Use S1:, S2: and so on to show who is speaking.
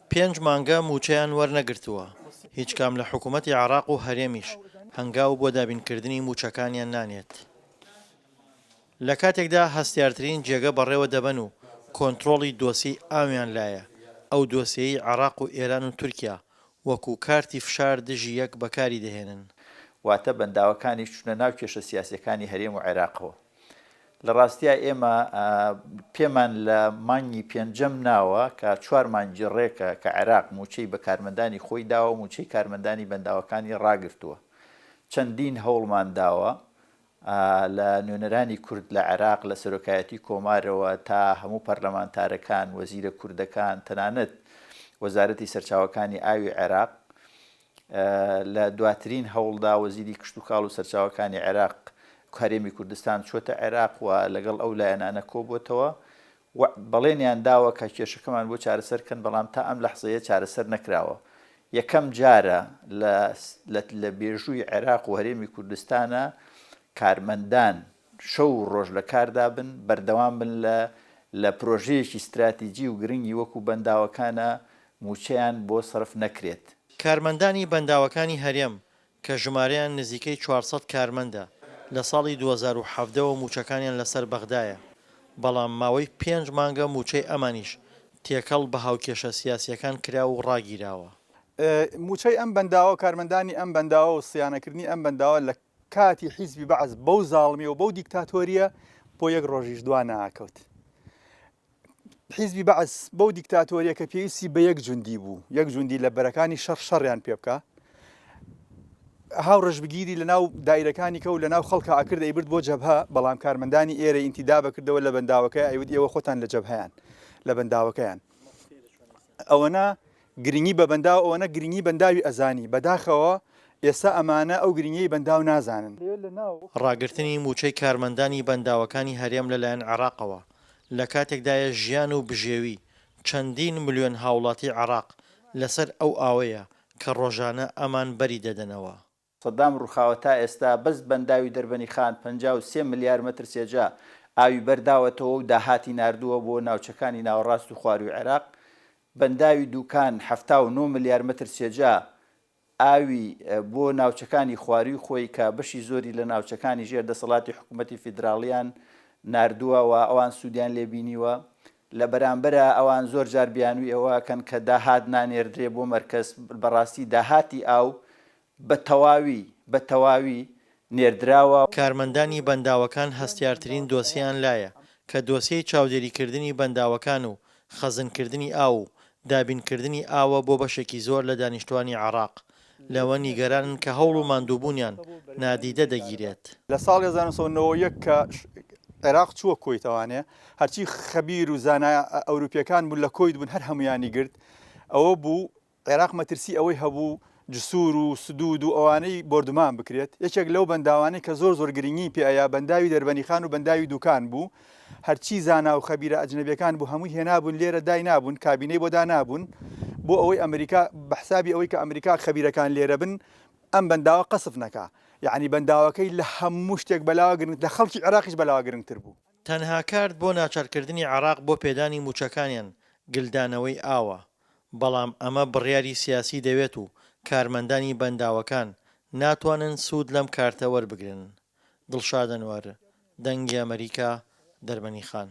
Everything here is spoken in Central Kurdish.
S1: 5 مانگە موچەیان وەرنەگرتووە. هیچ کام لە حکوومەتی عێراق و هەرێمیش هەنگاو بۆ دابینکردنی موچەکانیان نانێت. لە کاتێکدا هەستیارترین جێگە بەڕێوە دەبەن و کۆنتترۆڵی دۆسی ئاویان لایە، ئەو دۆسیەی عێراق و ئێران و تورکیا وەکو کارتی فشار دژی یەک بەکاری دەهێنن.
S2: واتە بەنداوەکانی چونە ناو کێشە سیاسەکانی هەرێم و عێراقەوە. لە ڕاستیە ئێمە پێمان لە مانگی پێنجەم ناوە کە 4 مانگی ڕێکە کە عێراق موچەی بە کارمەندانی خۆی داوە و موچەی کارمەندانی بەنداوەکانی ڕاگرتووە. چەندین هەوڵمان داوە لە نوێنەرانی کورد لە عێراق لە سەرۆکایەتی کۆمارەوە تا هەموو پەرلەمانتارەکان، وەزیرە کوردەکان، تەنانەت وەزارەتی سەرچاوەکانی ئاوی عێراق لە دواترین هەوڵدا وەزیری کشت و کاڵ و سەرچاوەکانی عێراق هەرێمی کوردستان چۆتە عێراق و لەگەڵ ئەو لایەنانە کۆبووتەوە بەڵێنیان داوە کە کێشەکەمان بۆ چارەسەرکەن، بەڵام تا ئەم لەحزەیە چارەسەر نەکراوە. یەکەم جارە لە بێژووی عێراق و هەرێمی کوردستانە کارمەندان شەو ڕۆژ لە کاردا بن، بەردەوام بن لە پرۆژەیەکی استراتیجی و گرنگی وەکو بەنداوەکانە موچەیان بۆ سەرف نەکرێت.
S1: کارمەندانی بەنداوەکانی هەرێم کە ژمارەیان نزیکەی 400 کارمەندە لە ساڵی 2017ەوە موچەکانیان لەسەر بەغدایە، بەڵام ماوەی 5 مانگە موچەی ئەمانیش تێکەڵ بە هاوکێشە سیاسیەکان کرا و ڕاگیراوە.
S3: موچەی ئەم بەنداوە کارمەندانی ئەم بەنداوە و سیانەکردنی ئەم بەنداوە لە کاتی حیزبی بەعز بەو زاڵمی و بەو دیکتاتۆریە بۆ یەک ڕۆژیش دوا ناکەوت. حیزبی بەعز بەو دیکتاتۆریە کە پێویستی بە یەک جوندی بوو، یەک جوندی لە بەرەکانی شەڕیان پێ بکە، هاو ڕژبگیری لە ناو دایرەکانی کە و لە ناو خەڵکە ئاکرد ئەیبرد بۆ جەبهە، بەڵام کارمەندانی ئێرە ئینتیدا بکردەوە لە بەنداوەکەی ئەیوت ئێوە خۆتان لە جەبهەیان لە بەنداوەکەیان. ئەوەنە گرنگی بە بەنداو، ئەوەنە گرنگی بەنداوی ئەزانی بەداخەوە ئێستا ئەمانە ئەو گرنگی بەنداو نازانن.
S1: ڕاگررتنی موچەی کارمەندانی بەنداوەکانی هەرێم لەلایەن عێراقەوە لە کاتێکدایە ژیان و بژێوی چەندین ملیۆن هاوڵاتی عێراق لەسەر ئەو ئاوەیە کە ڕۆژانە ئەمان بەری دەدەنەوە.
S2: سەدام ڕووخاوە تا ئێستا بەس بەنداوی دەربەنی خان 53 ملیار مەتر سێجا ئاوی بەرداوەتەوە و داهاتی نردووە بۆ ناوچەکانی ناوەڕاست و خواروی عێراق. بەنداوی دووکان 79 ملیار مەتر سێجا ئاوی بۆ ناوچەکانی خواروی خۆی کە بەشی زۆری لە ناوچەکانی ژێر دەسەڵاتی حکوومەتی فیدراڵیان نردووە و ئەوان سوودیان لێبینیوە. لە بەرامبەرە ئەوان زۆر جار بیانووی ئەوەکەن کە داهات نانێردرێ بۆ مەرکەز، بەڕاستی داهاتی ئاو بە تەواوی نێردراوە.
S1: کارمەندانی بەنداوەکان هەستیارترین دۆسییان لایە کە دۆسیەی چاودێریکردنی بەنداوەکان و خەزنکردنی ئاو و دابینکردنی ئاوە بۆ بەشێکی زۆر لە دانیشتوانی عێراق لەوە نیگەرانن کە هەوڵ و ماندووبوونیان نادیدە دەگیرێت.
S3: لە ساڵی 1990 کە عێراق چووە کۆیتەوانێ، هەرچی خەبیر و زانای ئەوروپیەکان بوون لە کۆیت بوون هەر هەمویانی گرت. ئەوە بوو عێراق مەترسی ئەوەی هەبوو جسوور و سدود و ئەوانەی بردومان بکرێت. یەکێک لەو بەنداوانەی کە زۆر گرنگی پێەیە بەنداوی دەربەنی خان و بەنداوی دوکان بوو. هەرچی زانا و خەبیرە ئەجنەبیەکان بوو هەمووی هێنابوون لێرە دای نابوون، کابینەی بۆ دانابوون بۆ ئەوەی ئەمریکا بە حسابی ئەوەی کە ئەمریکا خەبیرەکان لێرە بن ئەم بەنداوە قەسف نەکا. یعنی بەنداوەکەی لە هەموو شتێک بەلاوە گرنگ، لە خەڵکی عێراقیش بەلاوە گرنگتر بوو.
S1: تەنها کارت بۆ ناچارکردنی عێراق بۆ پێدانی موچەکانیان گلدانەوەی ئاوە، بەڵام ئەمە بڕیاری سیاسی دەوێت و کارمەندانی بەنداوەکان ناتوانن سوود لەم کارتە وەربگرن. دڵشاد ئەنوار، دەنگی ئەمریکا، دەربەنی خان.